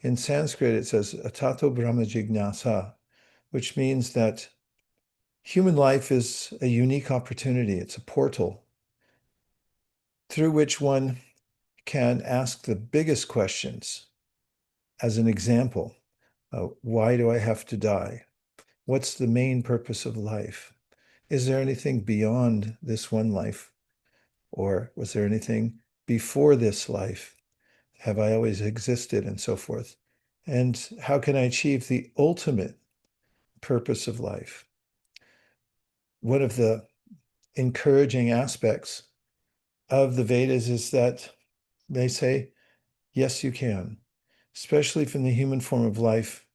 In Sanskrit, it says atato brahma jignasa, which means that human life is a unique opportunity. It's a portal through which one can ask the biggest questions. As an example, why do I have to die? What's the main purpose of life? Is there anything beyond this one life? Or was there anything before this life? Have I always existed, and so forth? And how can I achieve the ultimate purpose of life? One of the encouraging aspects of the Vedas is that they say, yes, you can, especially from the human form of life.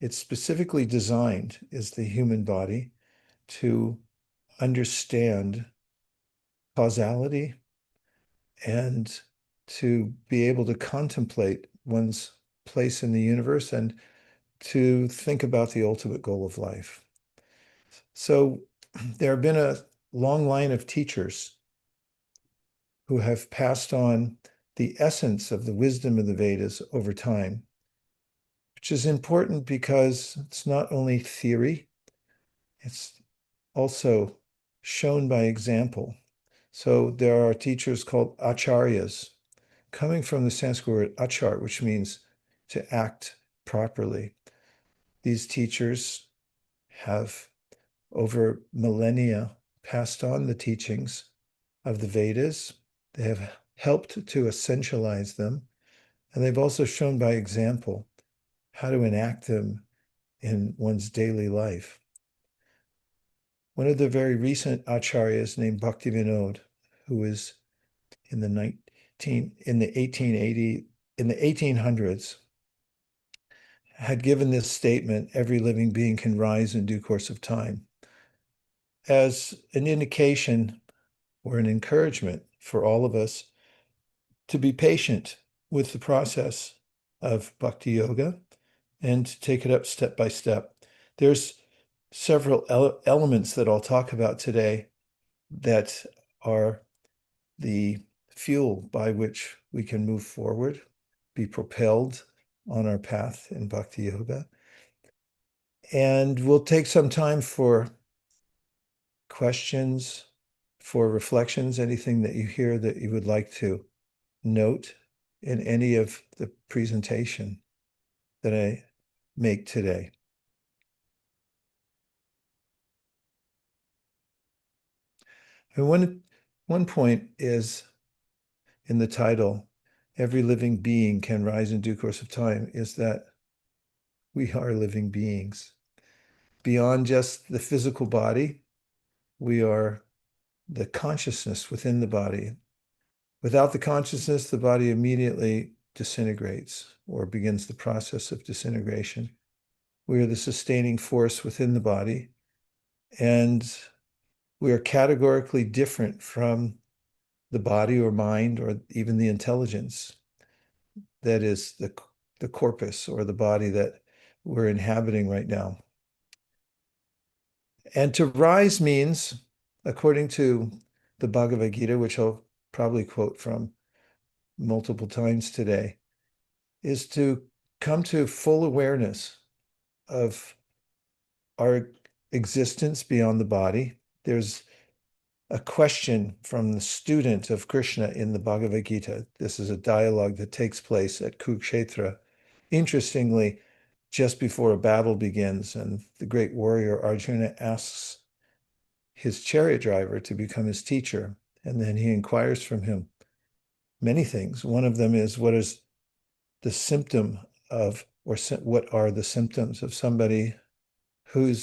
It's specifically designed as the human body to understand causality and to be able to contemplate one's place in the universe and to think about the ultimate goal of life. So there have been a long line of teachers who have passed on the essence of the wisdom of the Vedas over time, which is important because it's not only theory, it's also shown by example. So there are teachers called acharyas, coming from the Sanskrit word achar, which means to act properly. These teachers have, over millennia, passed on the teachings of the Vedas. They have helped to essentialize them, and they've also shown by example how to enact them in one's daily life. One of the very recent acharyas named Bhakti who is in the 1800s, had given this statement, every living being can rise in due course of time, as an indication or an encouragement for all of us to be patient with the process of bhakti yoga and to take it up step by step. There's several elements that I'll talk about today that are the fuel by which we can move forward, be propelled on our path in bhakti yoga. And we'll take some time for questions, for reflections, anything that you hear that you would like to note in any of the presentation that I make today. And one point is in the title, every living being can rise in due course of time, is that we are living beings. Beyond just the physical body, we are the consciousness within the body. Without the consciousness, the body immediately disintegrates or begins the process of disintegration. We are the sustaining force within the body, and we are categorically different from the body or mind or even the intelligence that is the corpus or the body that we're inhabiting right now. And to rise means, according to the Bhagavad Gita, which I'll probably quote from multiple times today, is to come to full awareness of our existence beyond the body. There's a question from the student of Krishna in the Bhagavad Gita. This is a dialogue that takes place at Kurukshetra. Interestingly, just before a battle begins, and the great warrior Arjuna asks his chariot driver to become his teacher, and then he inquires from him many things. One of them is, what is the symptom of, or what are the symptoms of somebody who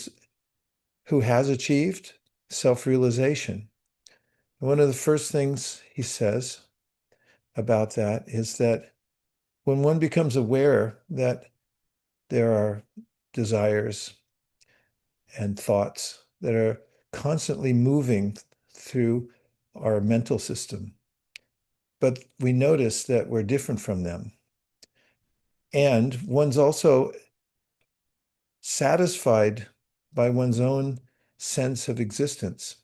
has achieved self-realization? One of the first things he says about that is that when one becomes aware that there are desires and thoughts that are constantly moving through our mental system, but we notice that we're different from them. And one's also satisfied by one's own sense of existence.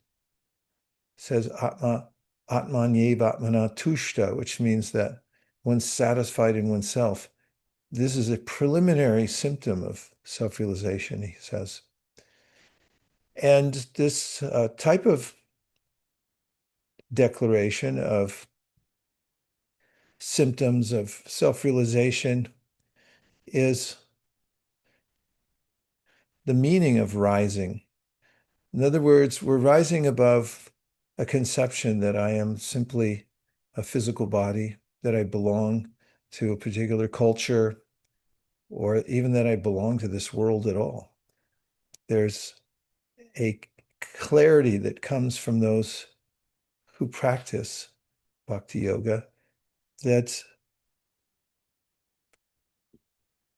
It says Atmanyev Atmana Tushta, which means that one's satisfied in oneself. This is a preliminary symptom of self-realization, he says. And this type of declaration of symptoms of self-realization is the meaning of rising. In other words, we're rising above a conception that I am simply a physical body, that I belong to a particular culture, or even that I belong to this world at all. There's a clarity that comes from those who practice bhakti yoga that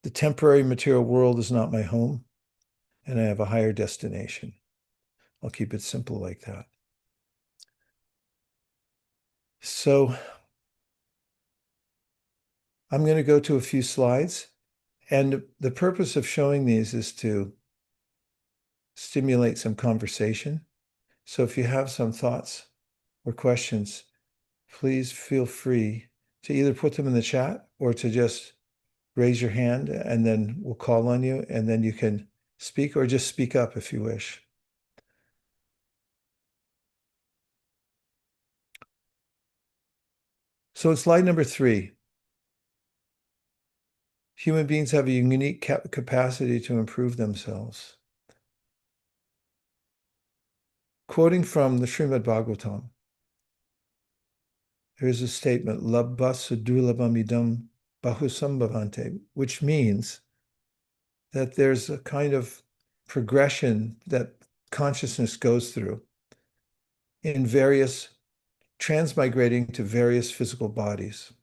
the temporary material world is not my home and I have a higher destination. I'll keep it simple like that. So I'm going to go to a few slides, and the purpose of showing these is to stimulate some conversation. So if you have some thoughts or questions, please feel free to either put them in the chat or to just raise your hand, and then we'll call on you, and then you can speak or just speak up if you wish. So in slide number 3, human beings have a unique capacity to improve themselves. Quoting from the Srimad Bhagavatam, there's a statement, Labba sudurlabham idam bahusambhavante, which means that there's a kind of progression that consciousness goes through in various, transmigrating to various physical bodies.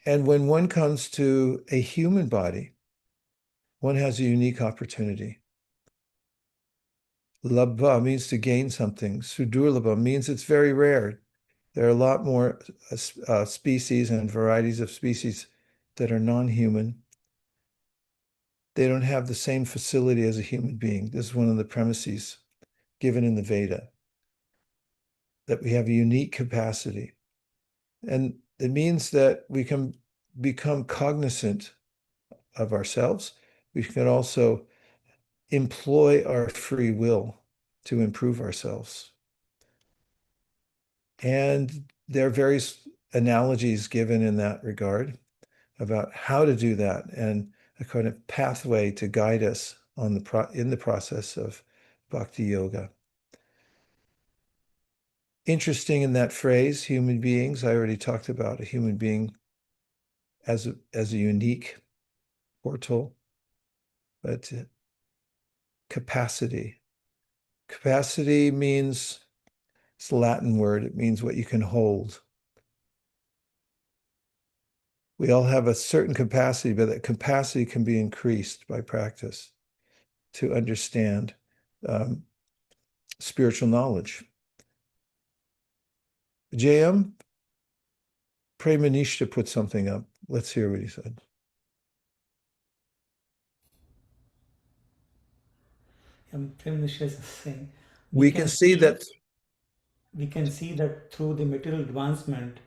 And when one comes to a human body, one has a unique opportunity. Labha means to gain something. Sudurlabha means it's very rare. There are a lot more species and varieties of species that are non-human. They don't have the same facility as a human being. This is one of the premises given in the Veda, that we have a unique capacity. And it means that we can become cognizant of ourselves. We can also employ our free will to improve ourselves. And there are various analogies given in that regard about how to do that, and a kind of pathway to guide us on in the process of bhakti yoga. Interesting in that phrase, human beings, I already talked about a human being as a unique portal, but capacity. Capacity means, it's a Latin word, it means what you can hold. We all have a certain capacity, but that capacity can be increased by practice to understand spiritual knowledge. JM, pray Manish to put something up. Let's hear what he said. Prime Minister is saying we We can can see see that. we can see that through the material advancement,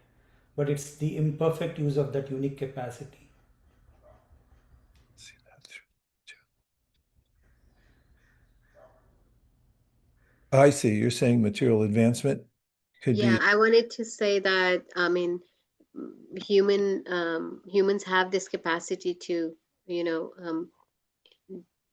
but it's the imperfect use of that unique capacity. I see. You're saying material advancement could Yeah, be. I wanted to say that, I mean, humans have this capacity to, you know,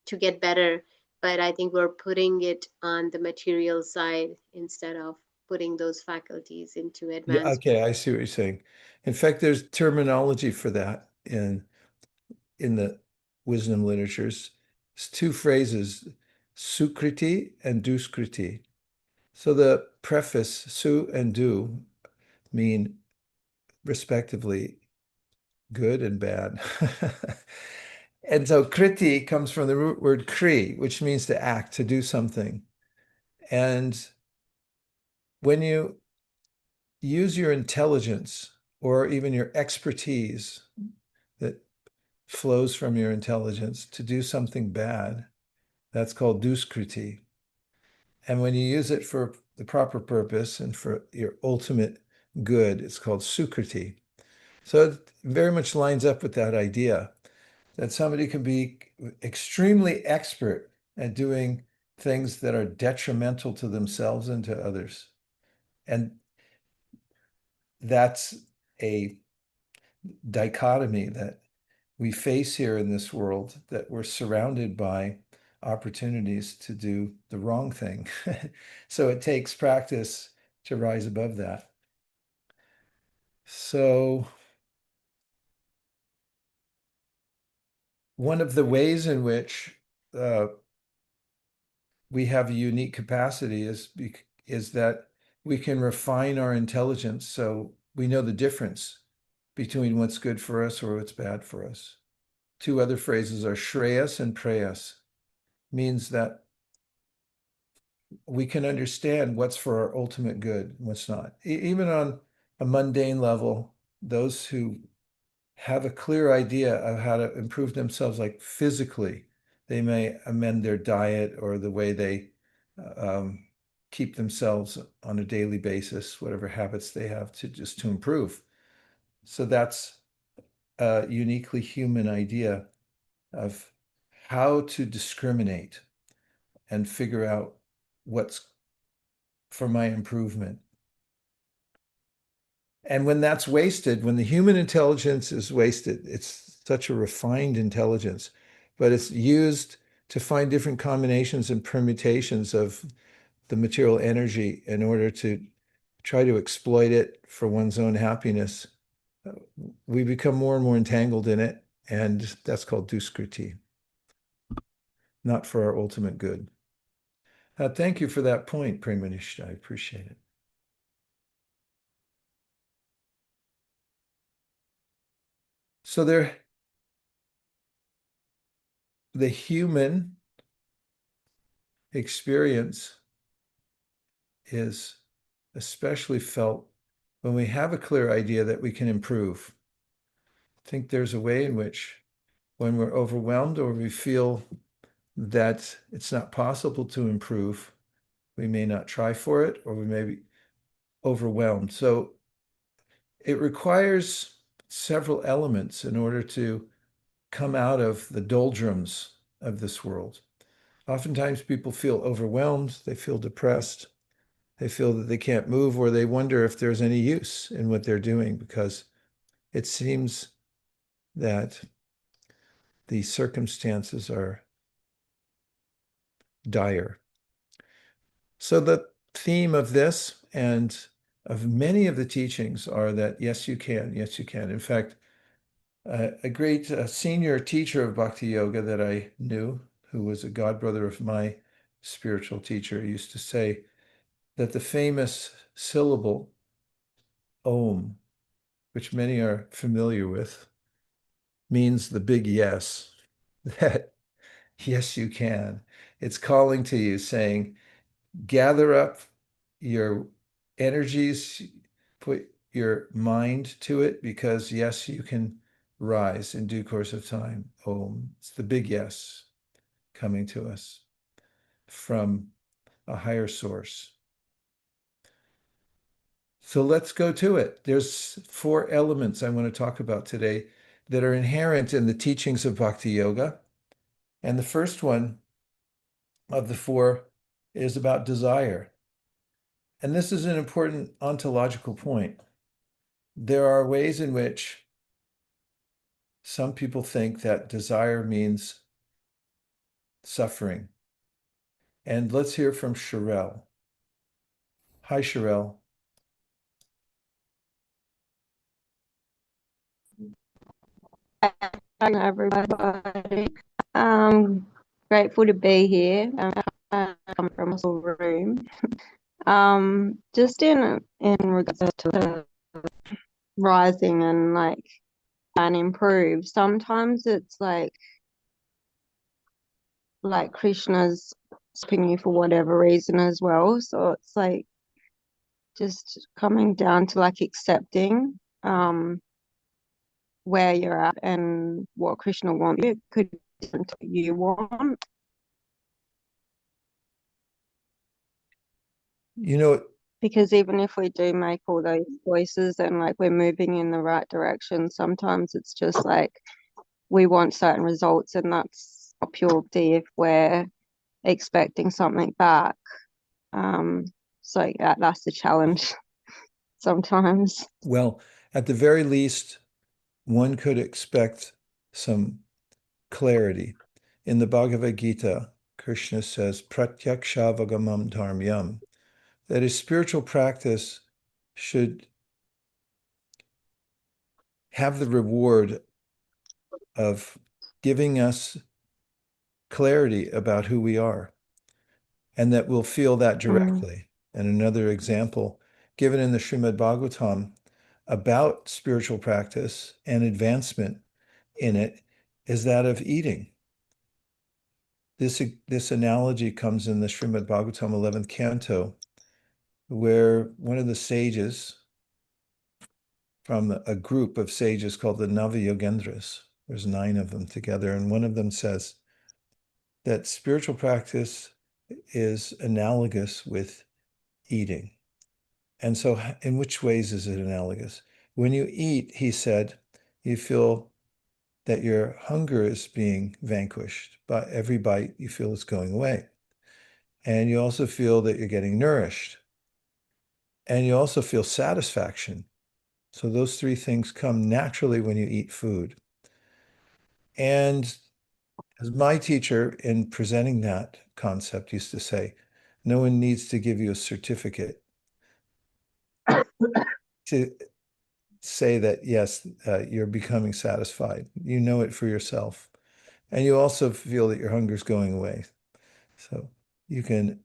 to get better, but I think we're putting it on the material side instead of putting those faculties into Yeah, advanced. okay, I see what you're saying. In fact, there's terminology for that in the wisdom literatures. It's two phrases, sukriti and duskriti. So the preface, su and du, mean respectively good and bad. And so kriti comes from the root word kri, which means to act, to do something. And when you use your intelligence or even your expertise that flows from your intelligence to do something bad, that's called duskriti. And when you use it for the proper purpose and for your ultimate good, it's called sukriti. So it very much lines up with that idea that somebody can be extremely expert at doing things that are detrimental to themselves and to others. And that's a dichotomy that we face here in this world, that we're surrounded by opportunities to do the wrong thing. So it takes practice to rise above that. So one of the ways in which we have a unique capacity is that we can refine our intelligence so we know the difference between what's good for us or what's bad for us. Two other phrases are shreyas and preyas, means that we can understand what's for our ultimate good and what's not. Even on a mundane level, those who have a clear idea of how to improve themselves, like physically, they may amend their diet or the way they keep themselves on a daily basis, whatever habits they have to improve. So that's a uniquely human idea of how to discriminate and figure out what's for my improvement. And when that's wasted, when the human intelligence is wasted, it's such a refined intelligence, but it's used to find different combinations and permutations of the material energy in order to try to exploit it for one's own happiness. We become more and more entangled in it, and that's called duskriti, not for our ultimate good. Thank you for that point, Premanishta. I appreciate it. So the human experience is especially felt when we have a clear idea that we can improve. I think there's a way in which when we're overwhelmed or we feel that it's not possible to improve, we may not try for it, or we may be overwhelmed. So it requires several elements in order to come out of the doldrums of this world. Oftentimes people feel overwhelmed, they feel depressed, they feel that they can't move, or they wonder if there's any use in what they're doing because it seems that the circumstances are dire. So the theme of this and of many of the teachings are that yes, you can, yes, you can. In fact, a great senior teacher of Bhakti Yoga that I knew, who was a godbrother of my spiritual teacher, used to say that the famous syllable Om, which many are familiar with, means the big yes, that yes, you can. It's calling to you saying, gather up your energies, put your mind to it, because yes, you can rise in due course of time. Om. It's the big yes coming to us from a higher source. So let's go to it. There's 4 elements I want to talk about today that are inherent in the teachings of Bhakti Yoga. And the first one of the 4 is about desire. And this is an important ontological point. There are ways in which some people think that desire means suffering. And let's hear from Sherelle. Hi, Sherelle. Hi, everybody. Grateful to be here. I come from a small room. Just in regards to rising and improve. Sometimes it's like Krishna's stopping you for whatever reason as well. So it's like just coming down to accepting where you're at and what Krishna wants you could be different to what you want. You know, Because even if we do make all those choices and like we're moving in the right direction, sometimes it's just like we want certain results, and that's our purity if we're expecting something back. So yeah, that's the challenge sometimes. Well, at the very least, one could expect some clarity. In the Bhagavad Gita, Krishna says, Pratyaksha dharmyam, that a spiritual practice should have the reward of giving us clarity about who we are, and that we'll feel that directly. And another example given in the Srimad Bhagavatam about spiritual practice and advancement in it is that of eating. This analogy comes in the Srimad Bhagavatam 11th canto, where one of the sages from a group of sages called the Nava-yogendras, there's 9 of them together, and one of them says that spiritual practice is analogous with eating. And so in which ways is it analogous? When you eat, he said, you feel that your hunger is being vanquished. But every bite you feel is going away. And you also feel that you're getting nourished. And you also feel satisfaction. So those 3 things come naturally when you eat food. And as my teacher in presenting that concept used to say, no one needs to give you a certificate to say that, yes, you're becoming satisfied. You know it for yourself. And you also feel that your hunger is going away. So you can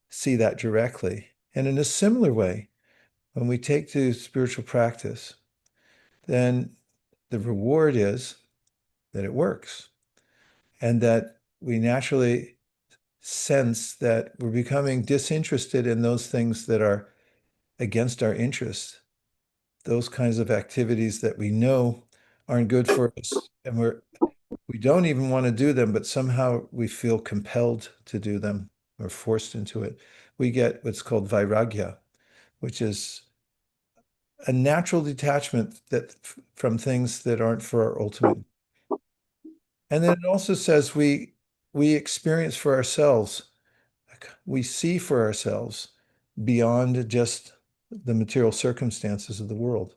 see that directly. And in a similar way, when we take to spiritual practice, then the reward is that it works, and that we naturally sense that we're becoming disinterested in those things that are against our interests, those kinds of activities that we know aren't good for us, and we don't even want to do them, but somehow we feel compelled to do them or forced into it. We get what's called vairagya, which is a natural detachment from things that aren't for our ultimate. And then it also says we experience for ourselves, we see for ourselves beyond just the material circumstances of the world.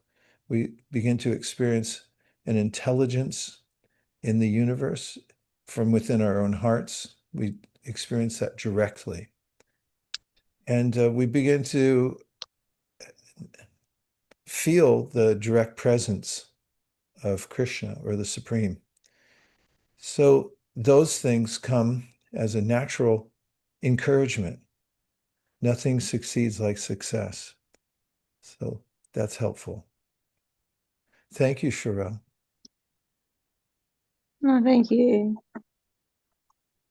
We begin to experience an intelligence in the universe from within our own hearts. We experience that directly. And we begin to feel the direct presence of Krishna or the Supreme. So those things come as a natural encouragement. Nothing succeeds like success. So that's helpful. Thank you, Sherelle. No, thank you.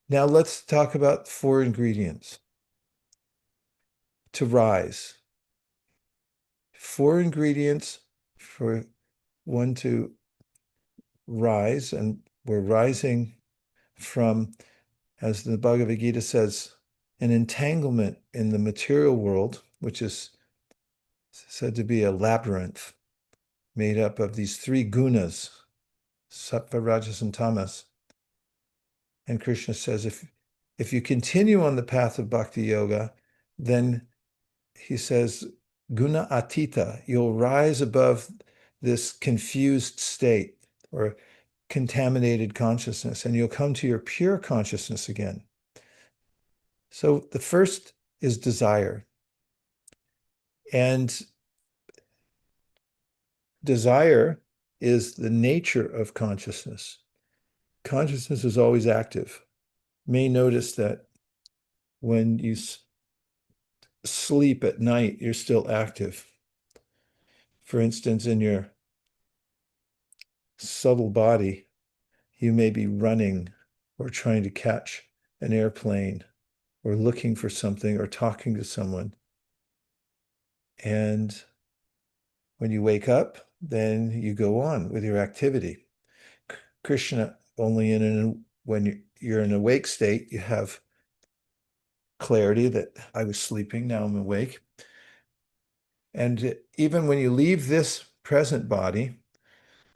Now let's talk about 4 ingredients to rise. 4 ingredients for one to rise, and we're rising from, as the Bhagavad Gita says, an entanglement in the material world, which is said to be a labyrinth made up of these 3 gunas, sattva, rajas, and tamas. And Krishna says, if you continue on the path of bhakti yoga, then he says, guna atita, you'll rise above this confused state or contaminated consciousness, and you'll come to your pure consciousness again. So the first is desire. And desire is the nature of consciousness. Consciousness is always active. You may notice that when you sleep at night, you're still active. For instance, in your subtle body, you may be running or trying to catch an airplane or looking for something or talking to someone. And when you wake up, then you go on with your activity. Krishna, only when you're in an awake state, you have clarity that I was sleeping, now I'm awake. And even when you leave this present body,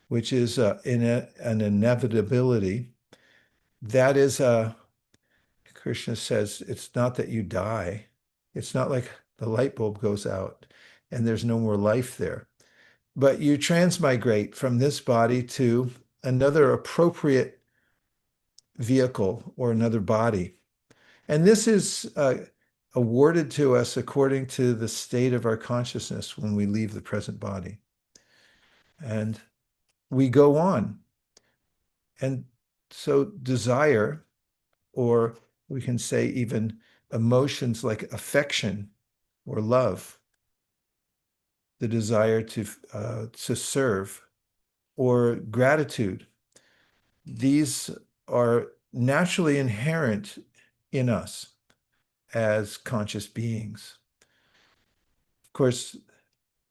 which is an inevitability, that is Krishna says, it's not that you die. It's not like the light bulb goes out and there's no more life there. But you transmigrate from this body to another appropriate vehicle or another body. And this is awarded to us according to the state of our consciousness when we leave the present body. And we go on. And so desire, or we can say even emotions like affection or love, the desire to serve, or gratitude, these are naturally inherent in us as conscious beings. Of course,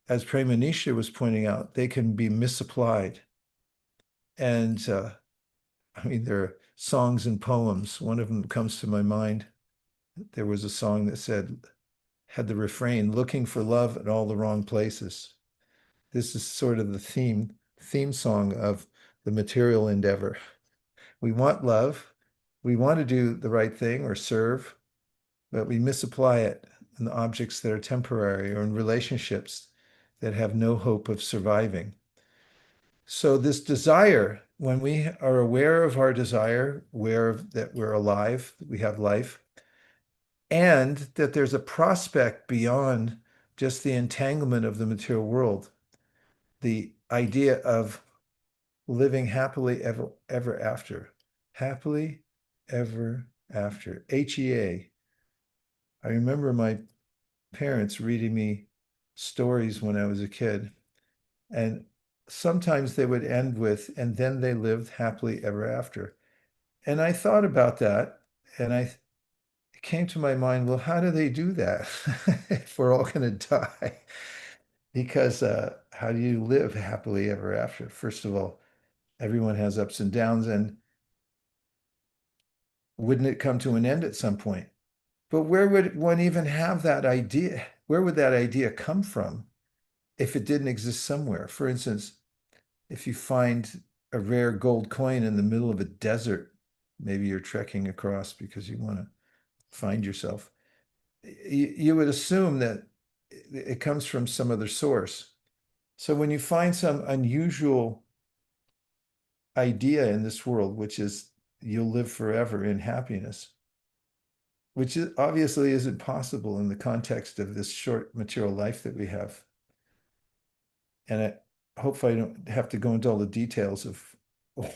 as Premanisha was pointing out, they can be misapplied. And I mean, there are songs and poems. One of them comes to my mind. There was a song that had the refrain, looking for love at all the wrong places. This is sort of the theme song of the material endeavor. We want love. We want to do the right thing or serve, but we misapply it in the objects that are temporary or in relationships that have no hope of surviving. So this desire, when we are aware of our desire, aware that we're alive, that we have life, and that there's a prospect beyond just the entanglement of the material world, the idea of living happily ever after. Happily ever after. HEA. I remember my parents reading me stories when I was a kid, and sometimes they would end with, and then they lived happily ever after. And I thought about that, and it came to my mind, well, how do they do that if we're all going to die? Because how do you live happily ever after? First of all, everyone has ups and downs, and wouldn't it come to an end at some point? But where would one even have that idea? Where would that idea come from if it didn't exist somewhere? For instance, if you find a rare gold coin in the middle of a desert, maybe you're trekking across because you want to find yourself, you would assume that it comes from some other source. So when you find some unusual idea in this world, which is you'll live forever in happiness, which obviously isn't possible in the context of this short material life that we have. And hopefully I don't have to go into all the details of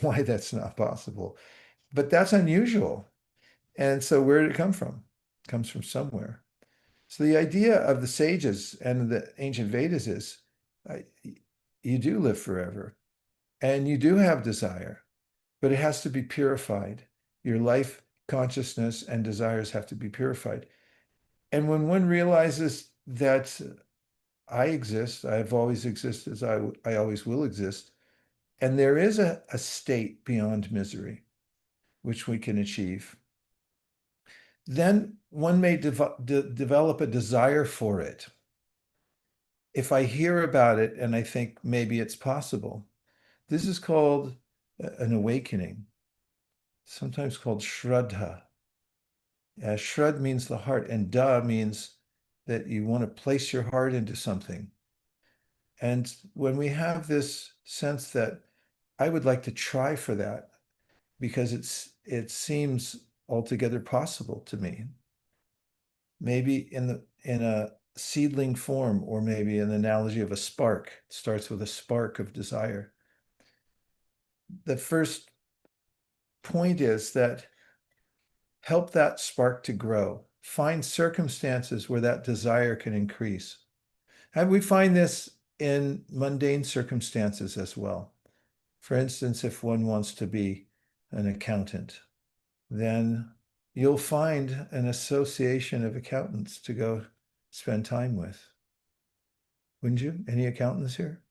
why that's not possible. But that's unusual. And so where did it come from? It comes from somewhere. So the idea of the sages and the ancient Vedas is you do live forever and you do have desire, but it has to be purified. Your life, consciousness, and desires have to be purified. And when one realizes that I exist, I've always existed, I always will exist, and there is a state beyond misery which we can achieve, then one may develop a desire for it. If I hear about it and I think maybe it's possible, this is called an awakening, sometimes called Shraddha. Shrad means the heart, and da means that you want to place your heart into something. And when we have this sense that I would like to try for that because it seems altogether possible to me, maybe in a seedling form, or maybe an analogy of a spark. It starts with a spark of desire. The first point is that help that spark to grow. Find circumstances where that desire can increase. And we find this in mundane circumstances as well. For instance, if one wants to be an accountant, then you'll find an association of accountants to go spend time with. Wouldn't you? Any accountants here?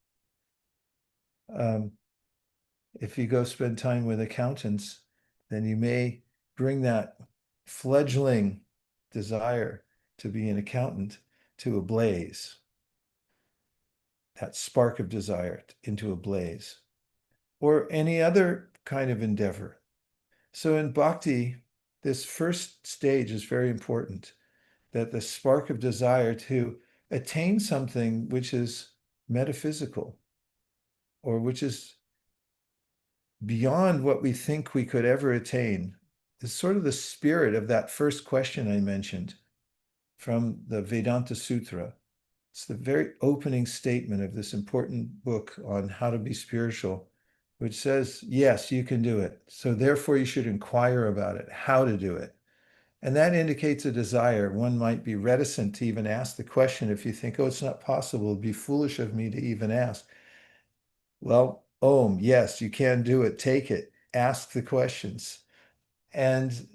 If you go spend time with accountants, then you may bring that fledgling desire to be an accountant to a blaze. that spark of desire into a blaze, or any other kind of endeavor. So in bhakti, this first stage is very important, that the spark of desire to attain something which is metaphysical, or which is beyond what we think we could ever attain, is sort of the spirit of that first question I mentioned from the Vedanta Sutra. It's the very opening statement of this important book on how to be spiritual, which says, yes, you can do it. So therefore you should inquire about it, how to do it. And that indicates a desire. One might be reticent to even ask the question if you think, oh, it's not possible. It'd be foolish of me to even ask. Well, Om, yes, you can do it. Take it. Ask the questions. And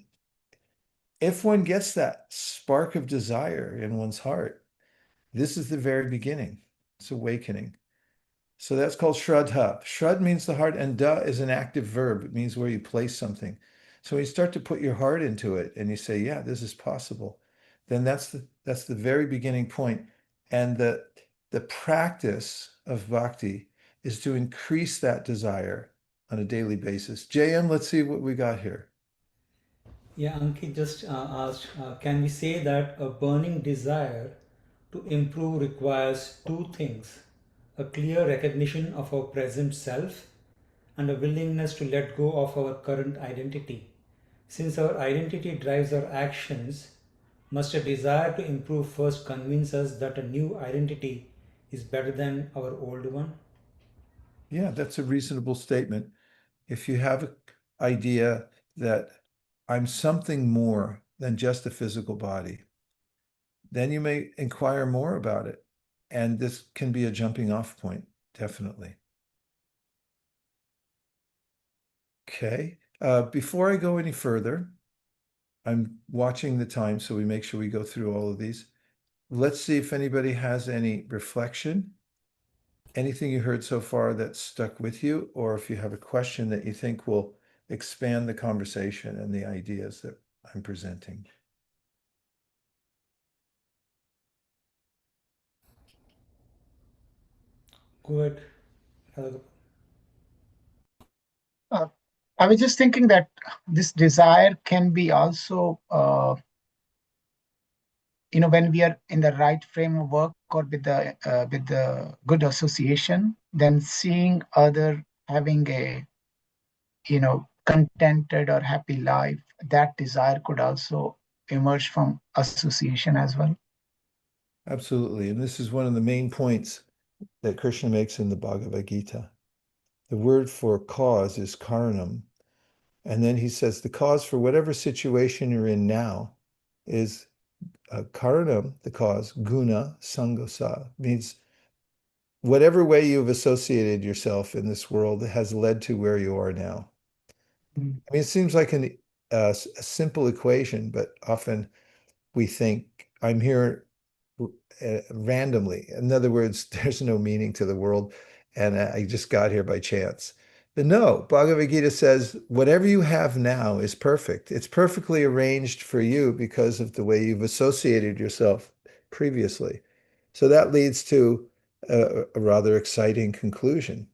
if one gets that spark of desire in one's heart, this is the very beginning. It's awakening. So that's called Shraddha. Shrad means the heart, and da is an active verb. It means where you place something. So when you start to put your heart into it and you say, yeah, this is possible, then that's the very beginning point. And the practice of bhakti is to increase that desire on a daily basis. JM, let's see what we got here. Yeah, Ankit just asked, can we say that a burning desire to improve requires two things: a clear recognition of our present self and a willingness to let go of our current identity? Since our identity drives our actions, must a desire to improve first convince us that a new identity is better than our old one? Yeah, that's a reasonable statement. If you have an idea that I'm something more than just a physical body, then you may inquire more about it. And this can be a jumping off point, definitely. Okay. Before I go any further, I'm watching the time so we make sure we go through all of these. Let's see if anybody has any reflection, anything you heard so far that stuck with you, or if you have a question that you think will expand the conversation and the ideas that I'm presenting. Go ahead. Uh, I was just thinking that this desire can be also, when we are in the right framework or with the good association, then seeing other having a, contented or happy life, that desire could also emerge from association as well. Absolutely. And this is one of the main points that Krishna makes in the Bhagavad Gita. The word for cause is karanam. And then he says the cause for whatever situation you're in now is karanam, the cause, guna, sangasa, means whatever way you've associated yourself in this world has led to where you are now. Mm. I mean, it seems like a simple equation, but often we think I'm here randomly. In other words, there's no meaning to the world, and I just got here by chance. But no, Bhagavad Gita says whatever you have now is perfect. It's perfectly arranged for you because of the way you've associated yourself previously. So that leads to a rather exciting conclusion.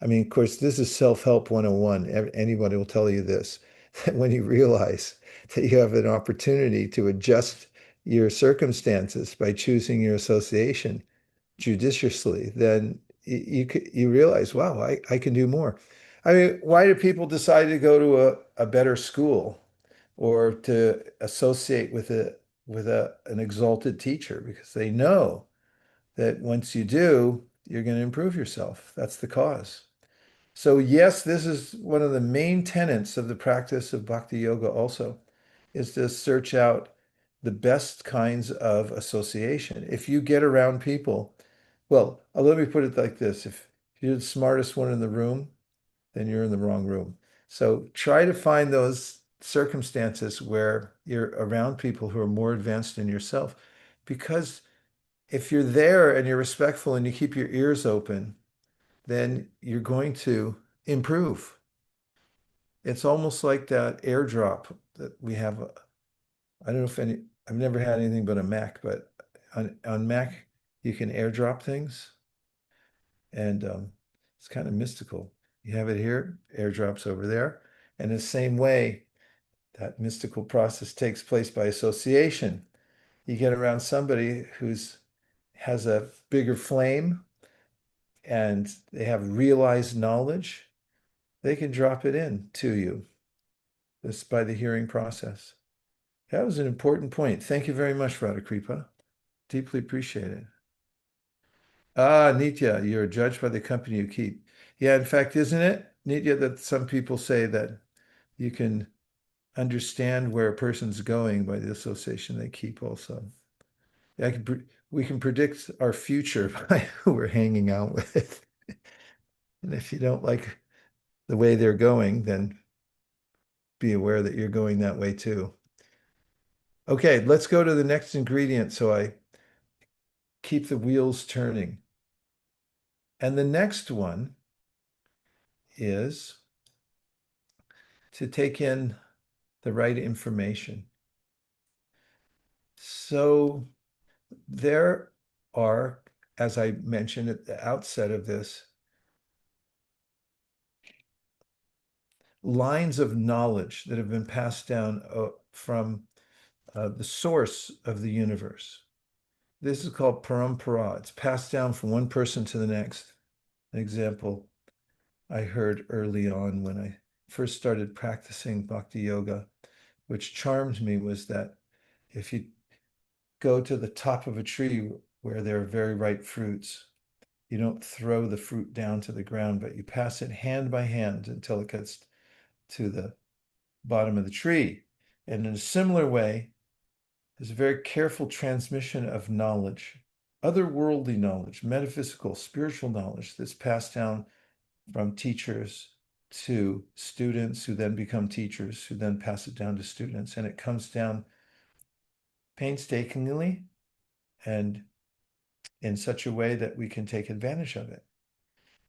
I mean, of course, this is self-help 101. Anybody will tell you this, that when you realize that you have an opportunity to adjust your circumstances by choosing your association judiciously, then you realize, wow, I can do more. I mean, why do people decide to go to a better school or to associate with an exalted teacher? Because they know that once you do, you're going to improve yourself. That's the cause. So yes, this is one of the main tenets of the practice of bhakti yoga also, is to search out the best kinds of association. If you get around people, well, let me put it like this. If you're the smartest one in the room, then you're in the wrong room. So try to find those circumstances where you're around people who are more advanced than yourself. Because if you're there and you're respectful and you keep your ears open, then you're going to improve. It's almost like that airdrop that we have. I don't know if I've never had anything but a Mac, but on Mac, you can airdrop things. And it's kind of mystical. You have it here, airdrops over there. And the same way, that mystical process takes place by association. You get around somebody who's has a bigger flame and they have realized knowledge, they can drop it in to you just by the hearing process. That was an important point. Thank you very much, Radhakripa. Deeply appreciate it. Ah, Nitya, you're judged by the company you keep. Yeah, in fact, isn't it, Nitya, that some people say that you can understand where a person's going by the association they keep also. We can predict our future by who we're hanging out with. And if you don't like the way they're going, then be aware that you're going that way too. Okay, let's go to the next ingredient so I keep the wheels turning. And the next one is to take in the right information. So there are, as I mentioned at the outset of this, lines of knowledge that have been passed down from the source of the universe. This is called parampara. It's passed down from one person to the next. An example I heard early on when I first started practicing bhakti yoga, which charmed me, was that if you go to the top of a tree where there are very ripe fruits, you don't throw the fruit down to the ground, but you pass it hand by hand until it gets to the bottom of the tree. And in a similar way, there's a very careful transmission of knowledge, otherworldly knowledge, metaphysical, spiritual knowledge that's passed down from teachers to students who then become teachers, who then pass it down to students. And it comes down painstakingly and in such a way that we can take advantage of it.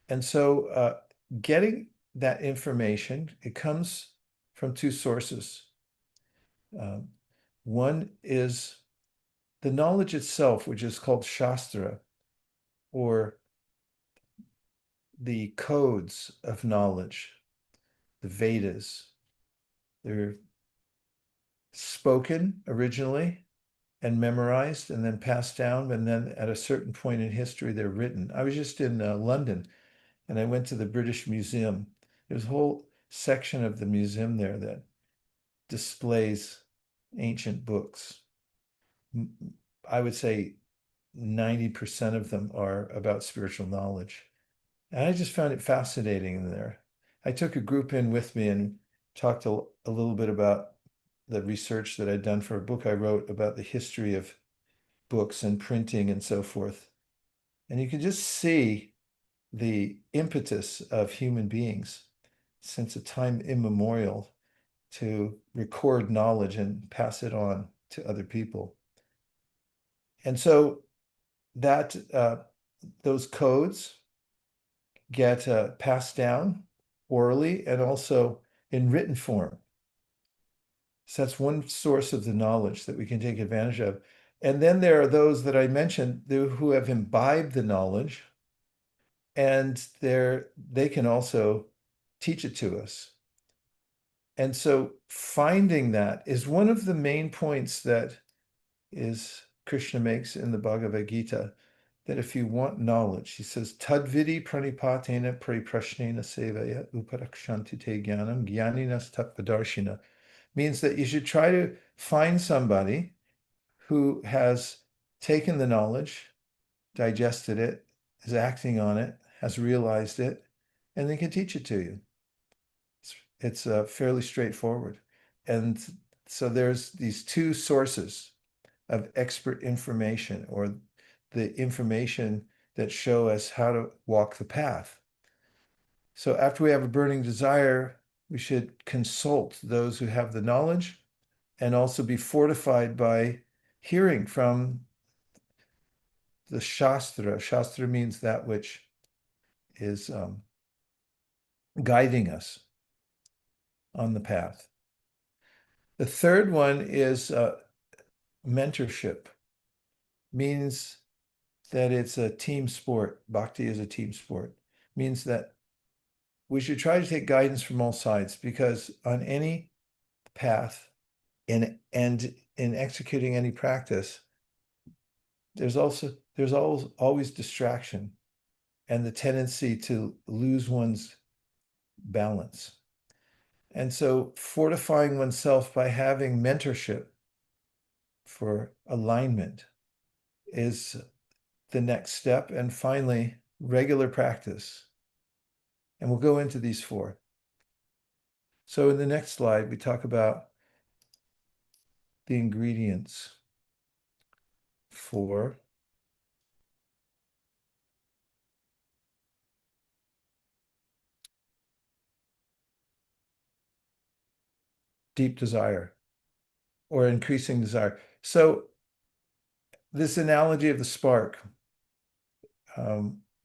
And so getting that information, it comes from two sources. One is the knowledge itself, which is called Shastra, or the codes of knowledge, the Vedas. They're spoken originally and memorized and then passed down, and then at a certain point in history, they're written. I was just in London, and I went to the British Museum. There's a whole section of the museum there that displays ancient books. I would say 90% of them are about spiritual knowledge. And I just found it fascinating there. I took a group in with me and talked a little bit about the research that I'd done for a book I wrote about the history of books and printing and so forth. And you can just see the impetus of human beings since a time immemorial to record knowledge and pass it on to other people. And so that those codes get passed down orally and also in written form. So that's one source of the knowledge that we can take advantage of. And then there are those that I mentioned who have imbibed the knowledge, and they can also teach it to us. And so finding that is one of the main points that is Krishna makes in the Bhagavad Gita, that if you want knowledge, he says, Tadvidi pranipatena pariprashnena sevaya uparakshanti te jnanam jnaninas tattvadarshina, means that you should try to find somebody who has taken the knowledge, digested it, is acting on it, has realized it, and they can teach it to you. It's fairly straightforward. And so there's these two sources of expert information, or the information that show us how to walk the path. So after we have a burning desire, we should consult those who have the knowledge and also be fortified by hearing from the Shastra. Shastra means that which is guiding us on the path. The third one is mentorship, means that it's a team sport. Bhakti is a team sport. Means that we should try to take guidance from all sides, because on any path and in executing any practice, there's always distraction and the tendency to lose one's balance. And so fortifying oneself by having mentorship for alignment is the next step. And finally, regular practice. And we'll go into these four. So in the next slide, we talk about the ingredients for deep desire or increasing desire. So this analogy of the spark,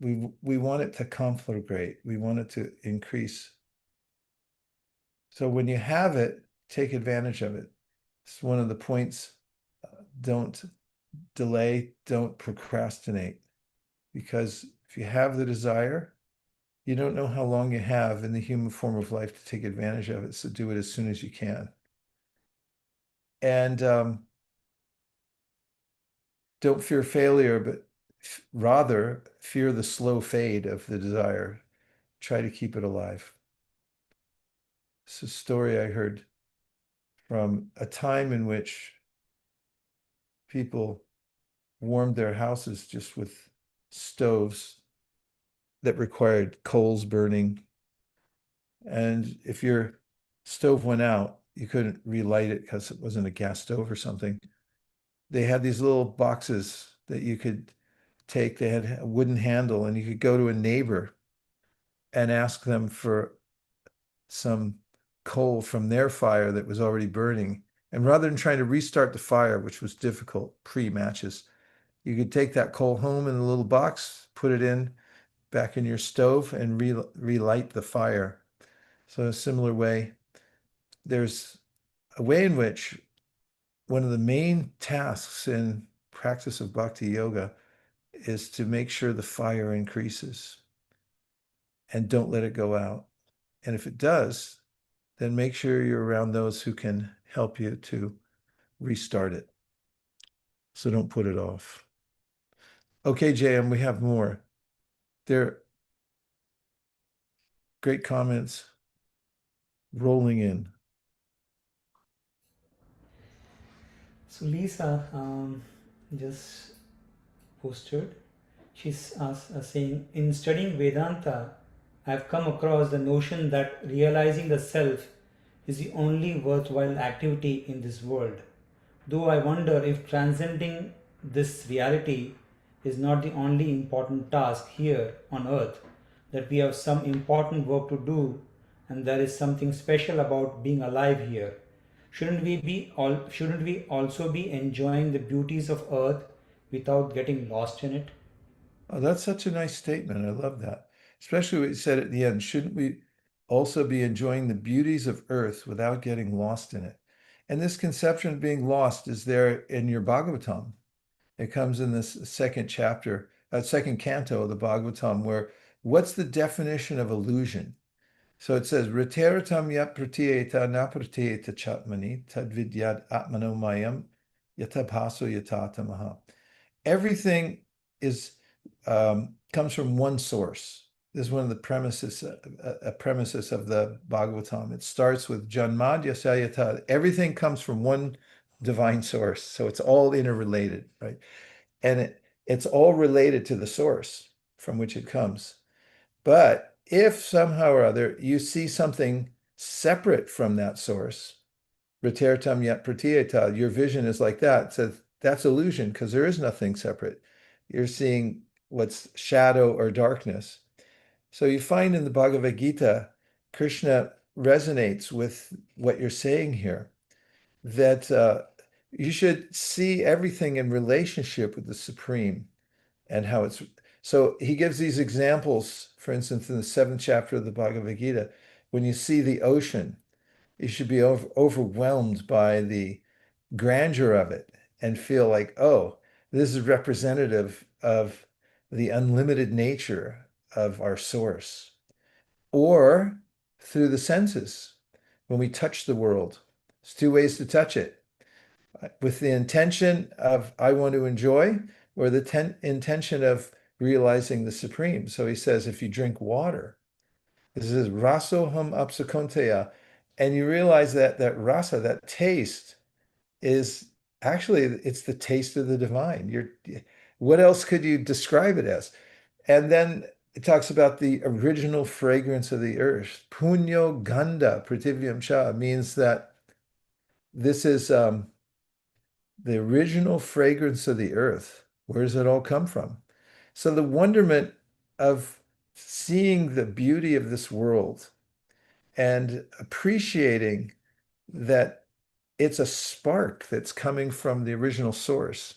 we want it to conflagrate. We want it to increase. So when you have it, take advantage of it. It's one of the points. Don't delay, don't procrastinate. Because if you have the desire, you don't know how long you have in the human form of life to take advantage of it. So do it as soon as you can. And don't fear failure, but rather fear the slow fade of the desire. Try to keep it alive. It's a story I heard from a time in which people warmed their houses just with stoves that required coals burning. And if your stove went out, you couldn't relight it because it wasn't a gas stove or something. They had these little boxes that you could take. They had a wooden handle, and you could go to a neighbor and ask them for some coal from their fire that was already burning. And rather than trying to restart the fire, which was difficult pre-matches, you could take that coal home in a little box, put it in back in your stove, and relight the fire. So in a similar way, there's a way in which one of the main tasks in practice of bhakti yoga is to make sure the fire increases and don't let it go out. And if it does, then make sure you're around those who can help you to restart it. So don't put it off. Okay, JM, we have more. There are great comments rolling in. So Lisa just posted. She's saying, in studying Vedanta, I've come across the notion that realizing the self is the only worthwhile activity in this world. Though I wonder if transcending this reality is not the only important task here on earth, that we have some important work to do and there is something special about being alive here. Shouldn't we also be enjoying the beauties of earth without getting lost in it? Oh, that's such a nice statement. I love that. Especially what you said at the end. Shouldn't we also be enjoying the beauties of earth without getting lost in it? And this conception of being lost is there in your Bhagavatam. It comes in this second chapter, second canto of the Bhagavatam, where what's the definition of illusion? So it says, Riteratam yat pratyeta na pratyeta chatmani tadvidyad atmano mayam yatabhaso yatatamaha. Everything is comes from one source. This is one of the premises, a premises of the Bhagavatam. It starts with Janmadya Sayata. Everything comes from one divine source. So it's all interrelated, right? And it's all related to the source from which it comes. But if somehow or other you see something separate from that source, Ritertam yat pratyeta, your vision is like that. It says that's illusion because there is nothing separate. You're seeing what's shadow or darkness. So you find in the Bhagavad Gita, Krishna resonates with what you're saying here, that you should see everything in relationship with the Supreme and how it's. So he gives these examples, for instance, in the seventh chapter of the Bhagavad Gita, when you see the ocean, you should be overwhelmed by the grandeur of it and feel like, oh, this is representative of the unlimited nature of our source, or through the senses when we touch the world. There's two ways to touch it, with the intention of I want to enjoy, or the intention of realizing the supreme. So he says, if you drink water, this is rasoham apsakonteya, and you realize that that rasa, that taste, is actually it's the taste of the divine. What else could you describe it as? And then it talks about the original fragrance of the earth. Punyo ganda prativyam cha means that this is the original fragrance of the earth. Where does it all come from? So the wonderment of seeing the beauty of this world and appreciating that it's a spark that's coming from the original source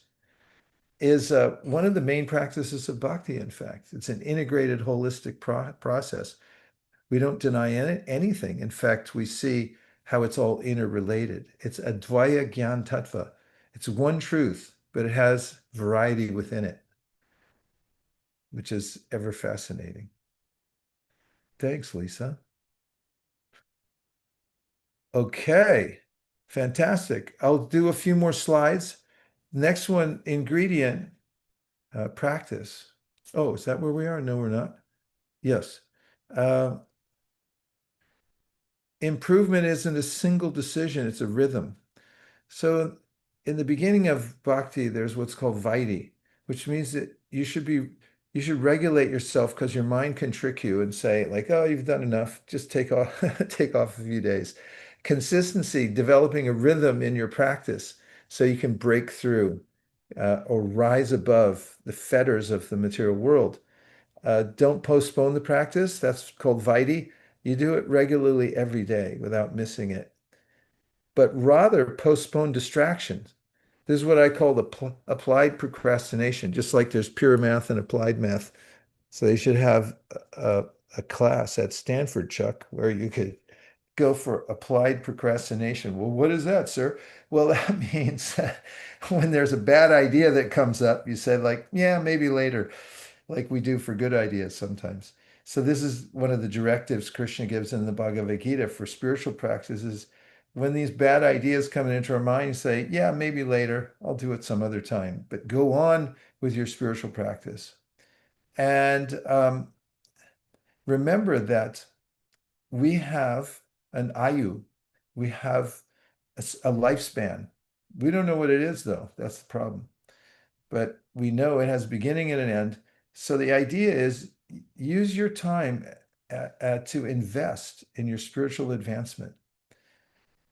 is one of the main practices of bhakti, in fact. It's an integrated, holistic process. We don't deny anything. In fact, we see how it's all interrelated. It's advaya gyan tattva. It's one truth, but it has variety within it, which is ever fascinating. Thanks, Lisa. Okay, fantastic. I'll do a few more slides. Next one, ingredient, practice. Oh, is that where we are? No, we're not. Yes. Uh, Improvement isn't a single decision, it's a rhythm. So in the beginning of bhakti, there's what's called vaidhi, which means that you should regulate yourself, because your mind can trick you and say like, oh, you've done enough, just take off, take off a few days. Consistency, developing a rhythm in your practice so you can break through or rise above the fetters of the material world. Don't postpone the practice. That's called vaidhi. You do it regularly every day without missing it, but rather postpone distractions. This is what I call the applied procrastination, just like there's pure math and applied math. So they should have a class at Stanford, Chuck, where you could go for applied procrastination. Well, what is that, sir? Well, that means that when there's a bad idea that comes up, you say like, yeah, maybe later, like we do for good ideas sometimes. So this is one of the directives Krishna gives in the Bhagavad Gita for spiritual practices. When these bad ideas come into our mind, you say, yeah, maybe later, I'll do it some other time, but go on with your spiritual practice. And remember that we have an ayu, we have a lifespan. We don't know what it is, though. That's the problem. But we know it has a beginning and an end. So the idea is use your time to invest in your spiritual advancement,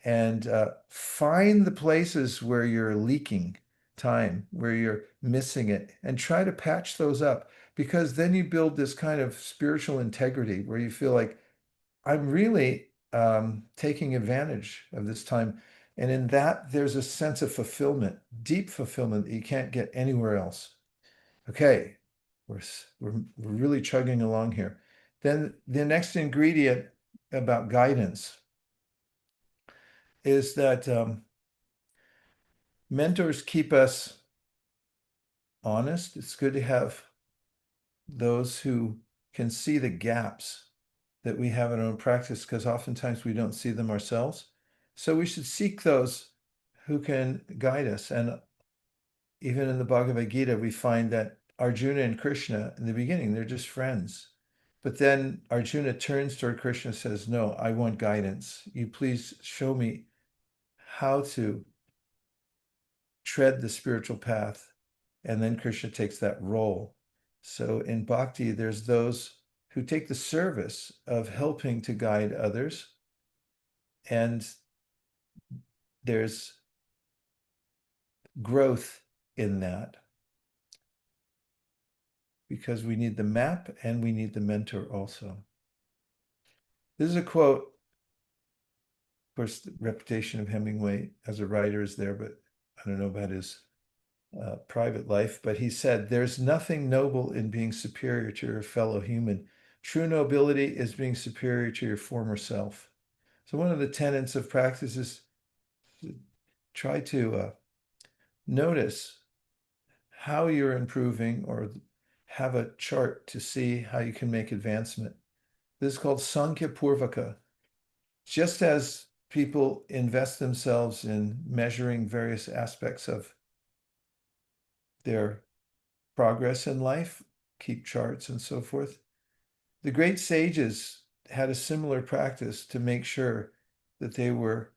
and find the places where you're leaking time, where you're missing it, and try to patch those up, because then you build this kind of spiritual integrity where you feel like I'm really taking advantage of this time. And in that, there's a sense of fulfillment, deep fulfillment that you can't get anywhere else. Okay, we're really chugging along here. Then the next ingredient about guidance is that mentors keep us honest. It's good to have those who can see the gaps that we have in our own practice, because oftentimes we don't see them ourselves. So we should seek those who can guide us. And even in the Bhagavad Gita, we find that Arjuna and Krishna, in the beginning, they're just friends. But then Arjuna turns toward Krishna and says, no, I want guidance. You please show me how to tread the spiritual path. And then Krishna takes that role. So in bhakti, there's those who take the service of helping to guide others. And there's growth in that, because we need the map and we need the mentor also. This is a quote. Of course, the reputation of Hemingway as a writer is there, but I don't know about his private life. But he said, there's nothing noble in being superior to your fellow human. True nobility is being superior to your former self. So one of the tenets of practice is to try to notice how you're improving or have a chart to see how you can make advancement. This is called Sankhya Purvaka. Just as people invest themselves in measuring various aspects of their progress in life, keep charts and so forth, the great sages had a similar practice to make sure that they were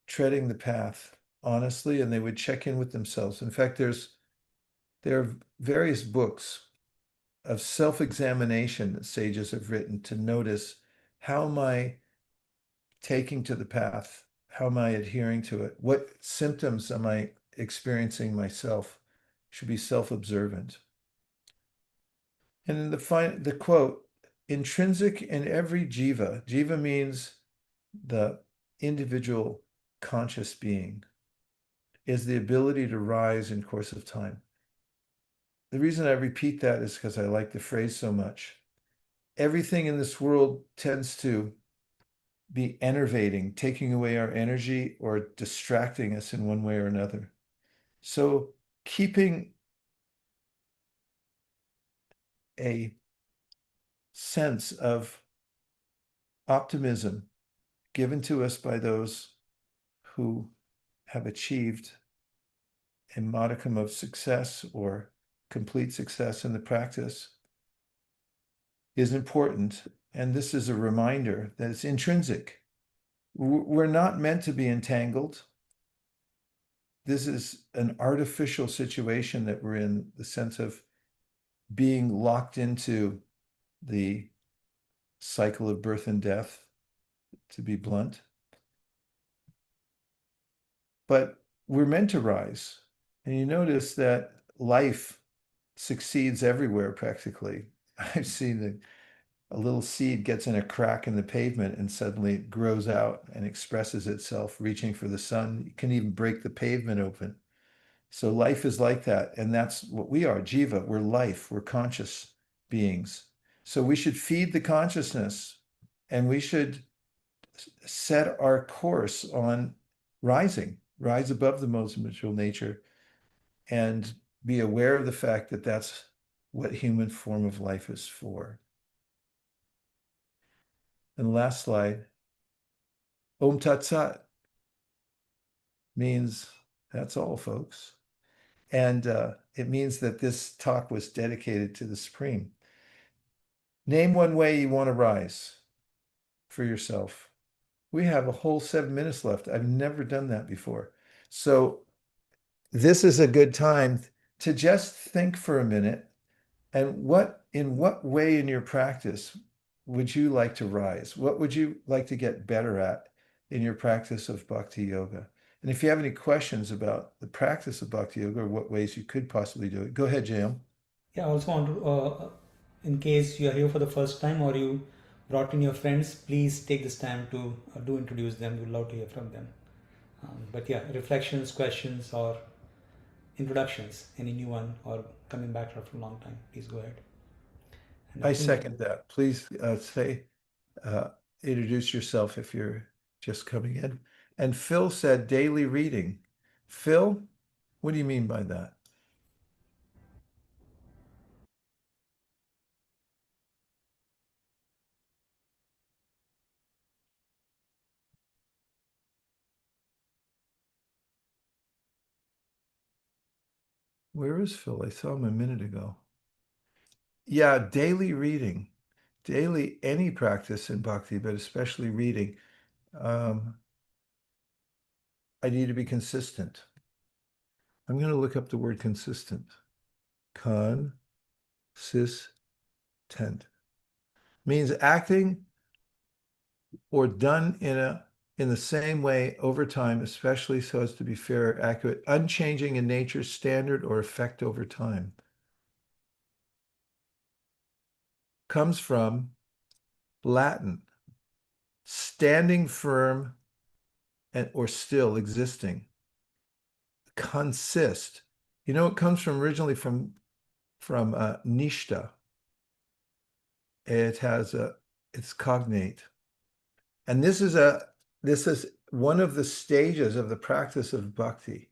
treading the path honestly, and they would check in with themselves. In fact, there are various books of self-examination that sages have written to notice, how am I taking to the path? How am I adhering to it? What symptoms am I experiencing myself? Should be self-observant. And in the quote, intrinsic in every jiva, jiva means the individual conscious being, is the ability to rise in course of time. The reason I repeat that is because I like the phrase so much. Everything in this world tends to be enervating, taking away our energy or distracting us in one way or another. So keeping a sense of optimism given to us by those who have achieved a modicum of success or complete success in the practice is important. And this is a reminder that it's intrinsic. We're not meant to be entangled. This is an artificial situation that we're in, the sense of being locked into the cycle of birth and death, to be blunt. But we're meant to rise. And you notice that life succeeds everywhere practically. I've seen a little seed gets in a crack in the pavement and suddenly it grows out and expresses itself, reaching for the sun. You can even break the pavement open. So life is like that. And that's what we are, jiva. We're life. We're conscious beings. So we should feed the consciousness, and we should set our course on rising, rise above the most material nature, and be aware of the fact that that's what human form of life is for. And the last slide, Om Tat Sat means that's all, folks. And it means that this talk was dedicated to the Supreme. Name one way you want to rise for yourself. We have a whole 7 minutes left. I've never done that before. So this is a good time to just think for a minute, and in what way in your practice would you like to rise? What would you like to get better at in your practice of bhakti yoga? And if you have any questions about the practice of bhakti yoga or what ways you could possibly do it, go ahead, Jam. Yeah, I also want to, in case you are here for the first time or you brought in your friends, please take this time to do introduce them. We'd love to hear from them. But yeah, reflections, questions, or introductions, any new one or coming back after a long time, please go ahead. And I think, second that. Please introduce yourself if you're just coming in. And Phil said daily reading. Phil, what do you mean by that? Where is Phil? I saw him a minute ago. Yeah, daily reading. Daily, any practice in bhakti, but especially reading. I need to be consistent. I'm going to look up the word consistent. Consistent. Means acting or done in the same way over time, especially so as to be fair, accurate, unchanging in nature, standard, or effect over time. Comes from Latin, standing firm and or still existing. Consist. You know, it comes from originally from nishta. It's cognate. And this is one of the stages of the practice of bhakti,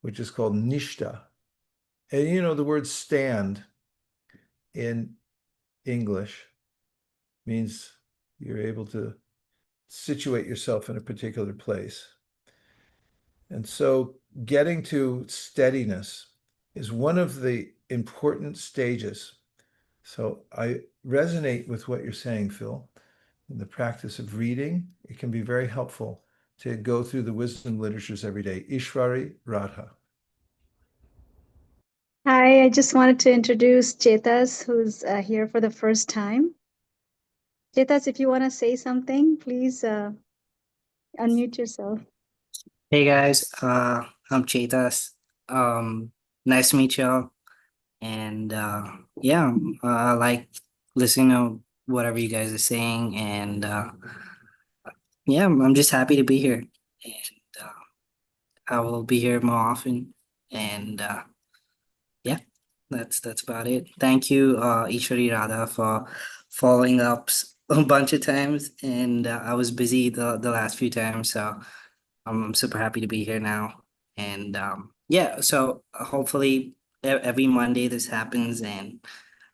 which is called nishta. And you know, the word stand in English means you're able to situate yourself in a particular place. And so getting to steadiness is one of the important stages. So I resonate with what you're saying, Phil. In the practice of reading, it can be very helpful to go through the wisdom literatures every day. Ishvari Radha. Hi, I just wanted to introduce Chetas, who's here for the first time. Chetas, if you want to say something, please unmute yourself. Hey guys, I'm Chetas. Nice to meet y'all. And yeah, I like listening to whatever you guys are saying. And yeah, I'm just happy to be here. And I will be here more often. And yeah, that's about it. Thank you, Ishwari Radha, for following up a bunch of times. And I was busy the last few times, so I'm super happy to be here now. And yeah, so hopefully every Monday this happens, and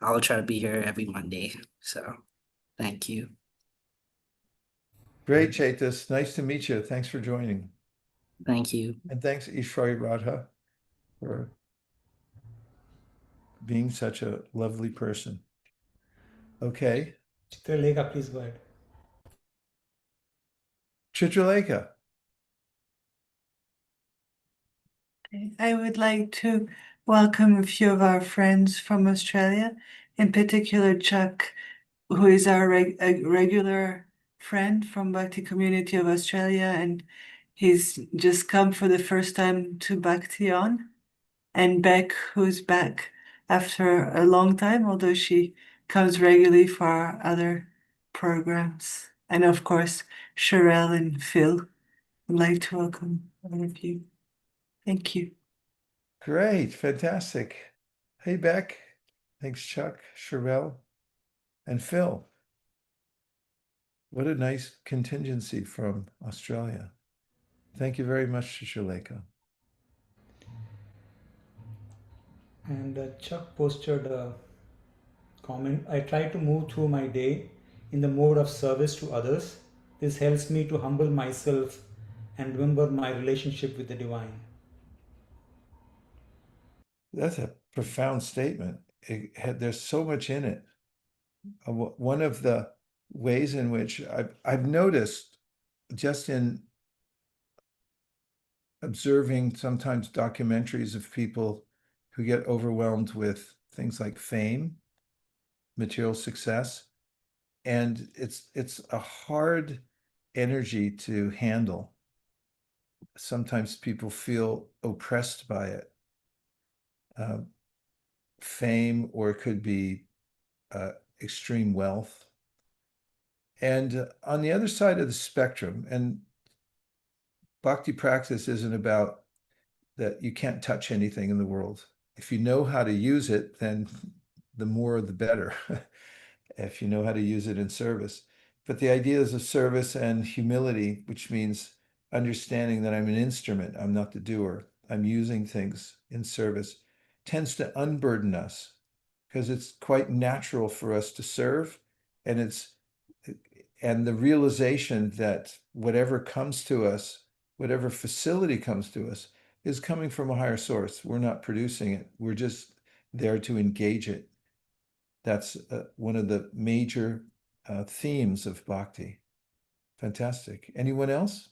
I'll try to be here every Monday. So thank you. Great, Chaitas. Nice to meet you. Thanks for joining. Thank you. And thanks, Ishwari Radha, for being such a lovely person. Okay. Chitralekha, please go ahead. Chitralekha. I would like to welcome a few of our friends from Australia, in particular Chuck, who is our a regular friend from Bhakti Community of Australia, and he's just come for the first time to Bhakti On, and Beck, who's back after a long time, although she comes regularly for our other programs. And of course, Sherelle and Phil. I'd like to welcome all of you. Thank you. Great. Fantastic. Hey, Beck. Thanks, Chuck, Sherelle, and Phil. What a nice contingency from Australia. Thank you very much, Chitralekha. And Chuck posted a comment. I try to move through my day in the mode of service to others. This helps me to humble myself and remember my relationship with the divine. That's a profound statement. There's so much in it. One of the ways in which I've noticed just in observing sometimes documentaries of people who get overwhelmed with things like fame, material success, and it's a hard energy to handle. Sometimes people feel oppressed by it. Fame, or it could be extreme wealth. And on the other side of the spectrum, and bhakti practice isn't about that you can't touch anything in the world. If you know how to use it, then the more the better, if you know how to use it in service. But the ideas of service and humility, which means understanding that I'm an instrument, I'm not the doer, I'm using things in service, tends to unburden us because it's quite natural for us to serve. And the realization that whatever comes to us, whatever facility comes to us, is coming from a higher source. We're not producing it. We're just there to engage it. That's one of the major themes of bhakti. Fantastic. Anyone else?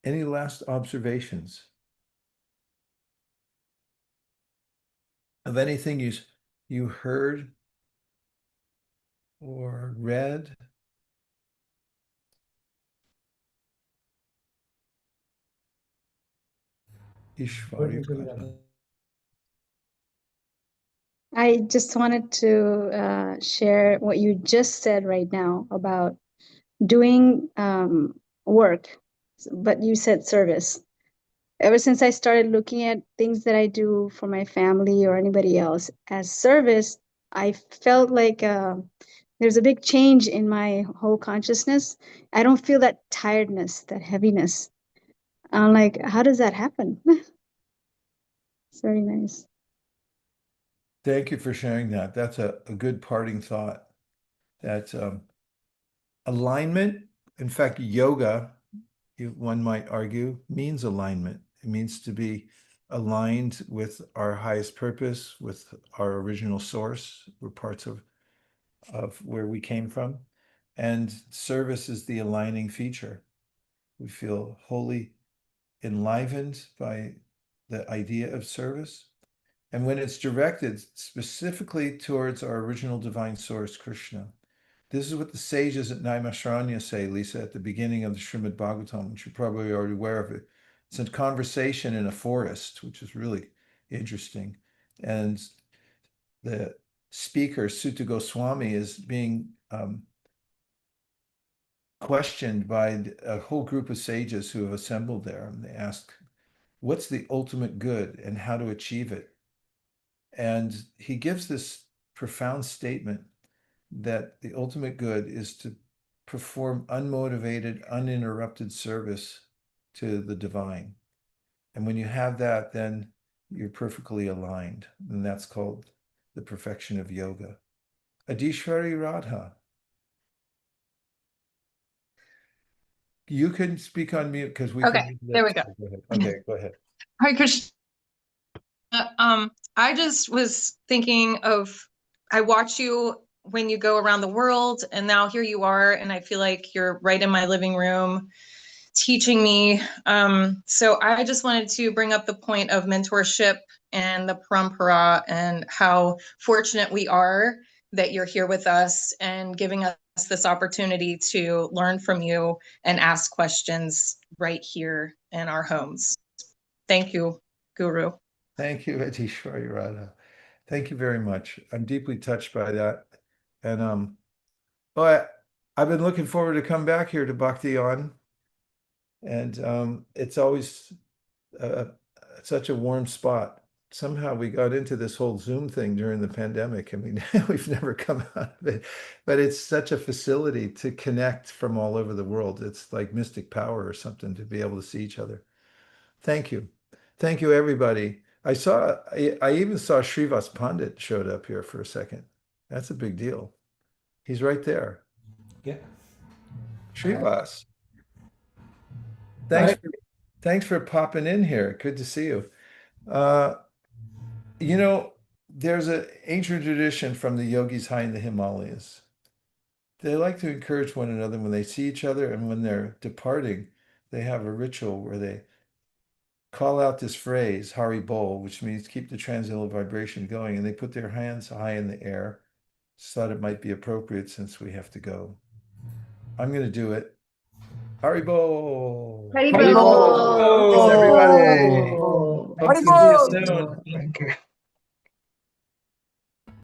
Any last observations of anything you heard or read? Ishvari Radha. I just wanted to share what you just said right now about doing work, but you said service. Ever since I started looking at things that I do for my family or anybody else as service, I felt like there's a big change in my whole consciousness. I don't feel that tiredness, that heaviness. I'm like, how does that happen? It's very nice. Thank you for sharing that. That's a good parting thought. That alignment, in fact, yoga, one might argue, means alignment. It means to be aligned with our highest purpose, with our original source. We're parts of where we came from. And service is the aligning feature. We feel wholly enlivened by the idea of service. And when it's directed specifically towards our original divine source, Krishna. This is what the sages at Naimisharanya say, Lisa, at the beginning of the Srimad Bhagavatam, which you're probably already aware of it. It's a conversation in a forest, which is really interesting. And the speaker, Sutta Goswami, is being questioned by a whole group of sages who have assembled there. And they ask, what's the ultimate good and how to achieve it? And he gives this profound statement that the ultimate good is to perform unmotivated, uninterrupted service to the divine. And when you have that, then you're perfectly aligned. And that's called the perfection of yoga. Adishwari Radha. You can speak on mute because we Okay, there we go. Go ahead. Okay, go ahead. Hare Krishna. I just was thinking of, I watch you when you go around the world, and now here you are, and I feel like you're right in my living room teaching me. So I just wanted to bring up the point of mentorship and the parampara and how fortunate we are that you're here with us and giving us this opportunity to learn from you and ask questions right here in our homes. Thank you, Guru. Thank you, Adishwari Radha. Thank you very much. I'm deeply touched by that. And I've been looking forward to come back here to Bhakti On. And it's always such a warm spot. Somehow we got into this whole Zoom thing during the pandemic, and we've never come out of it. But it's such a facility to connect from all over the world. It's like mystic power or something to be able to see each other. Thank you. Thank you, everybody. I even saw Srivas Pandit showed up here for a second. That's a big deal. He's right there. Yeah. Srivas. Thanks for popping in here. Good to see you. You know, there's an ancient tradition from the yogis high in the Himalayas. They like to encourage one another when they see each other, and when they're departing, they have a ritual where they call out this phrase, Hari Bol, which means keep the transcendental vibration going, and they put their hands high in the air. Just thought it might be appropriate since we have to go. I'm going to do it. Hari Bol! Hari Hari Bol! Bol! Thanks, everybody. Oh, Hope to see you soon. thank you.